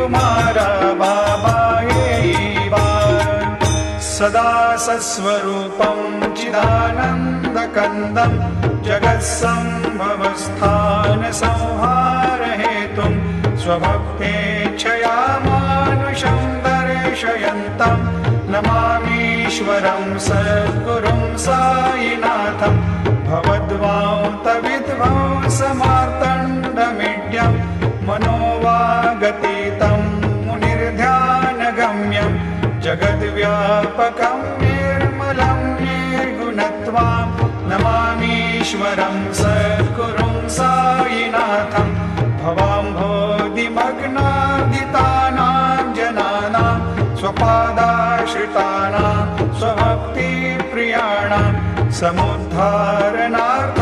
कुमारा बाबा येईवा सदा सस्वरूपं चिदानन्दकन्दं जगत्सम्भवस्थानसंहारहेतुं स्वभक्तेच्छया मानुषं दर्शयन्तं नमामीश्वरं सद्गुरुं साईनाथं भवद्वान्तविध्वंसमार्तण्डमीड्यं मनोवागतीतं मुनिर्ध्यानगम्यं जगद्व्यापकं निर्मलं निर्गुणत्वां नमामीश्वरं सद्गुरुं साईनाथं भवाम्भोधिमग्नादितानां जनानां स्वपादाश्रितानां स्वभक्तिप्रियाणां समुद्धारणार्थं